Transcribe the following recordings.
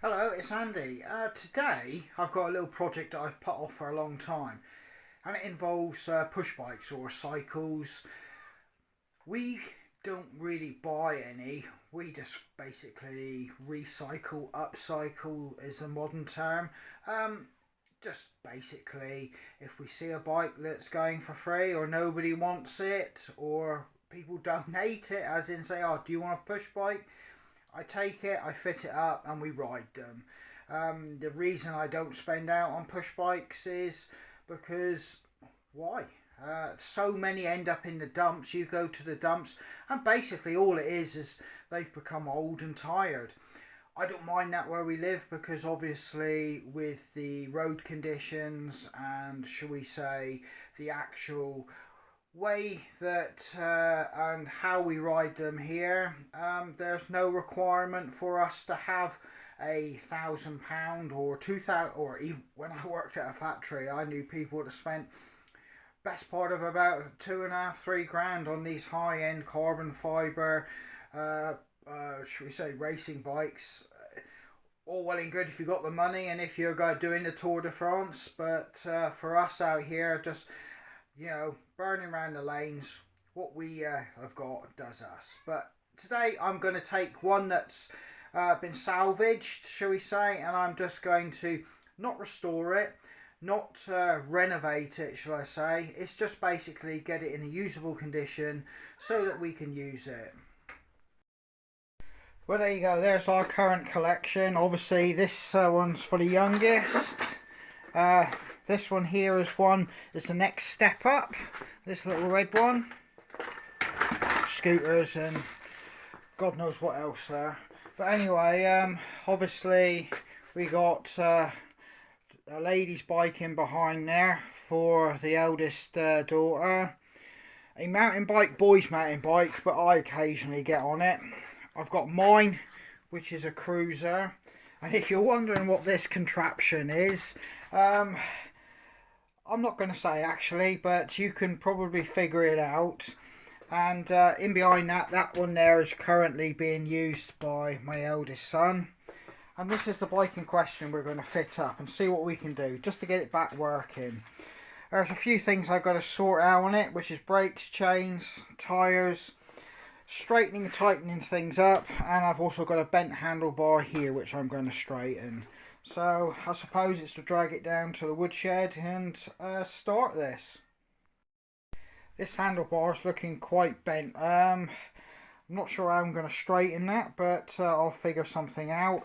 Hello, it's Andy. Today I've got a little project that I've put off for a long time, and it involves push bikes or cycles. We don't really buy any, we just basically recycle, upcycle is the modern term. Just basically, if we see a bike that's going for free or nobody wants it, or people donate it, as in say, oh, do you want a push bike? I take it, I fit it up, and we ride them. The reason I don't spend out on push bikes is because why? So many end up in the dumps. You go to the dumps, and basically all it is they've become old and tired. I don't mind that where we live because obviously with the road conditions and shall we say the actual way that and how we ride them here, there's no requirement for us to have £1,000 or 2,000, or even when I worked at a factory I knew people that spent best part of about 2.5–3 grand on these high-end carbon fibre should we say racing bikes. All well and good if you got the money and if you're doing the Tour de France, but for us out here, just burning around the lanes, what we have got does us. But today I'm going to take one that's been salvaged, shall we say, and I'm just going to not restore it, not renovate it, shall I say. It's just basically get it in a usable condition so that we can use it. Well, there you go. There's our current collection. Obviously, this one's for the youngest. This one here is the next step up. This little red one. Scooters and God knows what else there. But anyway, obviously we got a lady's bike in behind there for the eldest daughter. A mountain bike, boys mountain bike, but I occasionally get on it. I've got mine, which is a cruiser. And if you're wondering what this contraption is, I'm not going to say actually, but you can probably figure it out. And in behind that one there is currently being used by my eldest son. And this is the bike in question we're going to fit up and see what we can do just to get it back working. There's a few things I've got to sort out on it, which is brakes, chains, tyres, straightening and tightening things up, and I've also got a bent handlebar here which I'm going to straighten. So I suppose it's to drag it down to the woodshed and start this. This handlebar is looking quite bent. I'm not sure how I'm going to straighten that, but I'll figure something out.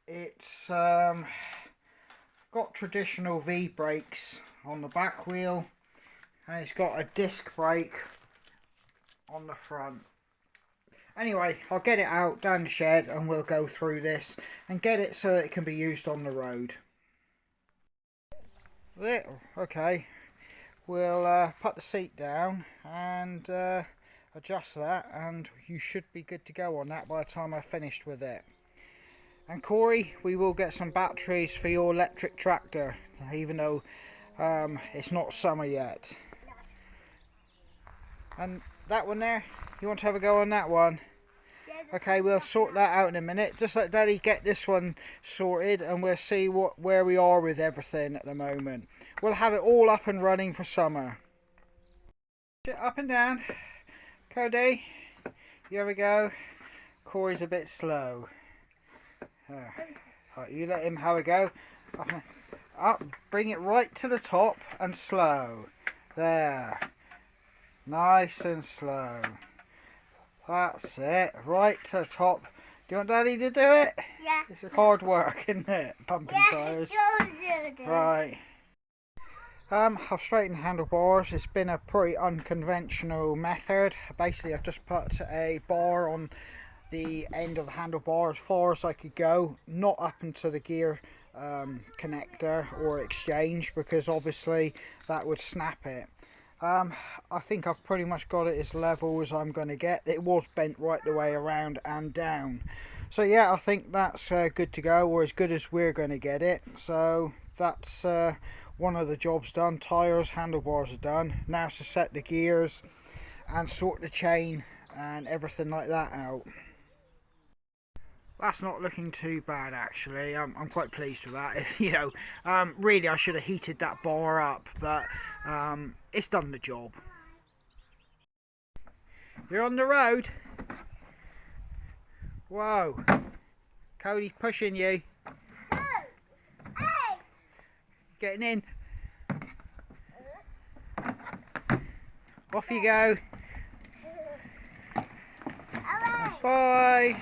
It's got traditional V brakes on the back wheel, and it's got a disc brake on the front. Anyway, I'll get it out down the shed and we'll go through this and get it so that it can be used on the road. Okay, we'll put the seat down and adjust that, and you should be good to go on that by the time I've finished with it. And Corey, we will get some batteries for your electric tractor, even though it's not summer yet. And that one there, you want to have a go on that one? Okay, we'll sort that out in a minute. Just let Daddy get this one sorted and we'll see where we are with everything at the moment. We'll have it all up and running for summer. Up and down. Cody, here we go. Corey's a bit slow. Right, you let him have a go. Up, bring it right to the top and slow. There. Nice and slow. That's it. Right to the top. Do you want Daddy to do it? Yeah. It's hard work, isn't it? Pumping tyres. Right. I've straightened handlebars. It's been a pretty unconventional method. Basically, I've just put a bar on the end of the handlebar as far as I could go, not up into the gear connector or exchange, because obviously that would snap it. I think I've pretty much got it as level as I'm going to get. It was bent right the way around and down. So yeah, I think that's good to go, or as good as we're going to get it. So that's one of the jobs done. Tyres, handlebars are done. Now it's to set the gears and sort the chain and everything like that out. That's not looking too bad actually. I'm quite pleased with that. You know, really I should have heated that bar up, but it's done the job. You're on the road. Whoa, Cody's pushing you. Getting in. Off you go. Bye.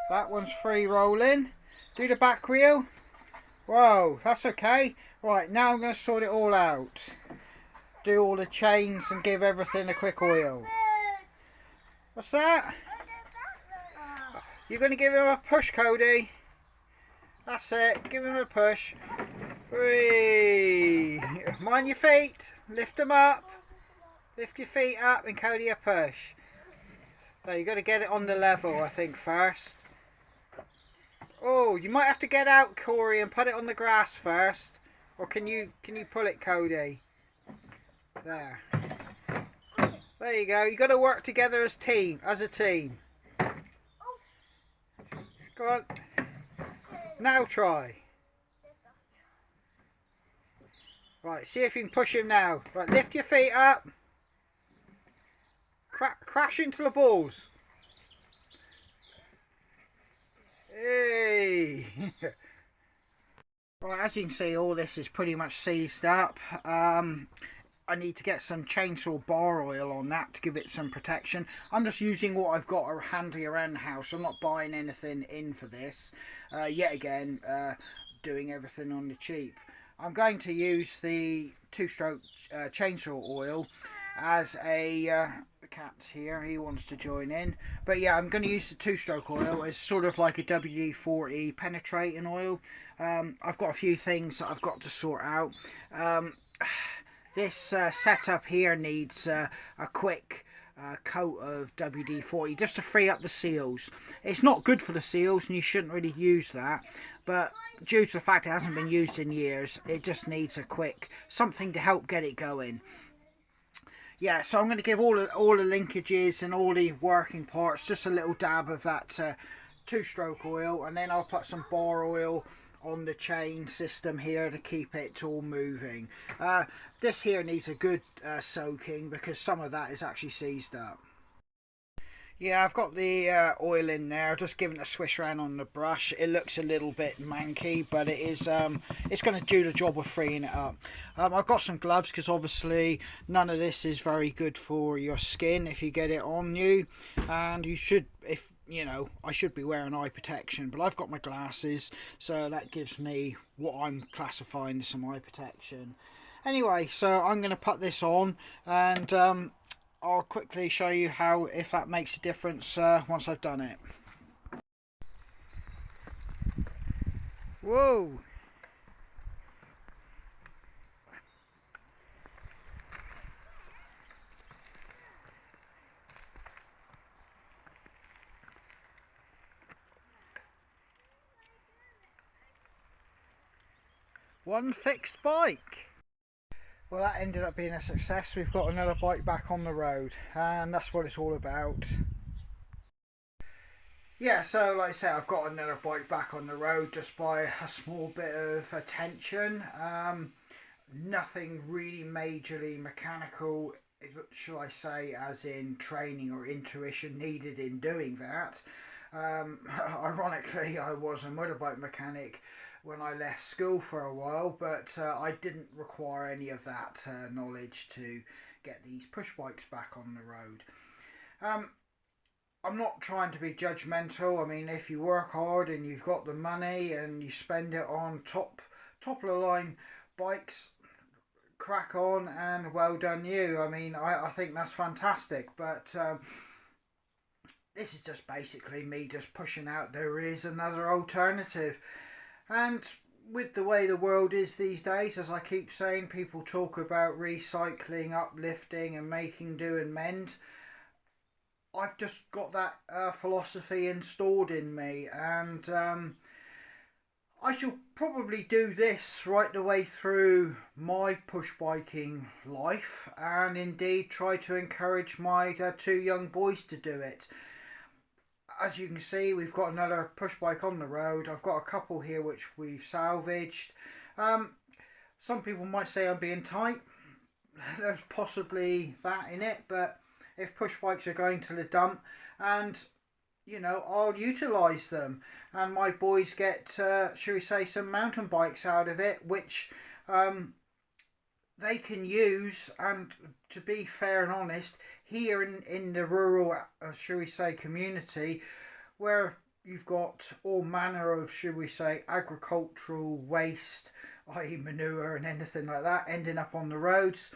That one's free rolling. Do the back wheel. Whoa, that's okay. Right, now I'm going to sort it all out. Do all the chains and give everything a quick oil. What's that? You're going to give him a push, Cody. That's it. Give him a push. Whee. Mind your feet. Lift them up. Lift your feet up and Cody a push. So you've got to get it on the level, I think, first. Oh, you might have to get out, Corey, and put it on the grass first. Or can you pull it, Cody? There. There you go. You've got to work together as a team. Go on. Now try. Right, see if you can push him now. Right, lift your feet up. Crash into the balls. Hey! Right, as you can see, all this is pretty much seized up. I need to get some chainsaw bar oil on that to give it some protection. I'm just using what I've got handy around the house. I'm not buying anything in for this. Yet again, doing everything on the cheap. I'm going to use the two-stroke chainsaw oil as a cat here. He wants to join in. But yeah, I'm going to use the two-stroke oil. It's sort of like a WD-40 penetrating oil. I've got a few things that I've got to sort out. This setup here needs a quick coat of WD-40 just to free up the seals. It's not good for the seals and you shouldn't really use that, but due to the fact it hasn't been used in years, it just needs a quick something to help get it going. Yeah, so I'm going to give all the linkages and all the working parts just a little dab of that two-stroke oil, and then I'll put some bar oil on the chain system here to keep it all moving. This here needs a good soaking because some of that is actually seized up. Yeah, I've got the oil in there, just giving it a swish around on the brush. It looks a little bit manky, but it is it's going to do the job of freeing it up. I've got some gloves because obviously none of this is very good for your skin if you get it on you, and you should, if you know, I should be wearing eye protection, but I've got my glasses, so that gives me what I'm classifying as some eye protection. Anyway, so I'm going to put this on, and I'll quickly show you how, if that makes a difference once I've done it. Whoa! One fixed bike. Well, that ended up being a success. We've got another bike back on the road, and that's what it's all about. Yeah, so like I say, I've got another bike back on the road just by a small bit of attention. Nothing really majorly mechanical, shall I say, as in training or intuition needed in doing that. Ironically, I was a motorbike mechanic when I left school for a while, but I didn't require any of that knowledge to get these push bikes back on the road. I'm not trying to be judgmental. I mean, if you work hard and you've got the money and you spend it on top of the line bikes, crack on and well done you. I mean, I think that's fantastic, but this is just basically me just pushing out there is another alternative. And with the way the world is these days, as I keep saying, people talk about recycling, uplifting and making do and mend. I've just got that philosophy installed in me, and I shall probably do this right the way through my push biking life, and indeed try to encourage my two young boys to do it. as you can see, we've got another push bike on the road. I've got a couple here which we've salvaged. Some people might say I'm being tight. There's possibly that in it, but if push bikes are going to the dump, and I'll utilise them, and my boys get, shall we say, some mountain bikes out of it, which they can use. And to be fair and honest, here in the rural, shall we say, community, where you've got all manner of, shall we say, agricultural waste, i.e. manure and anything like that, ending up on the roads,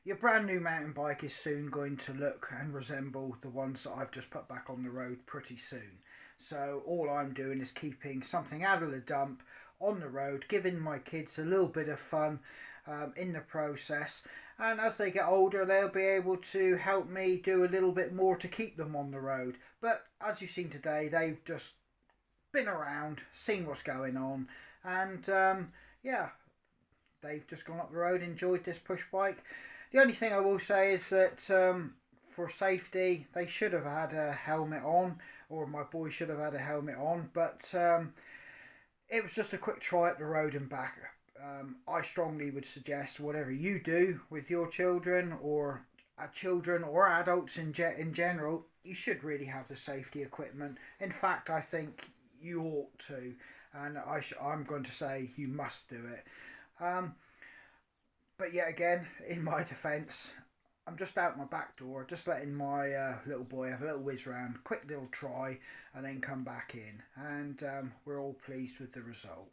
your brand new mountain bike is soon going to look and resemble the ones that I've just put back on the road pretty soon. So all I'm doing is keeping something out of the dump on the road, giving my kids a little bit of fun in the process. And as they get older, they'll be able to help me do a little bit more to keep them on the road. But as you've seen today, they've just been around, seen what's going on, and yeah, they've just gone up the road, enjoyed this push bike. The only thing I will say is that for safety, they should have had a helmet on, or my boy should have had a helmet on, but it was just a quick try up the road and back. I strongly would suggest, whatever you do with your children or adults in general, you should really have the safety equipment. In fact, I think you ought to, and I'm going to say you must do it. But yet again, in my defence, I'm just out my back door, just letting my little boy have a little whiz round, quick little try, and then come back in. And we're all pleased with the result.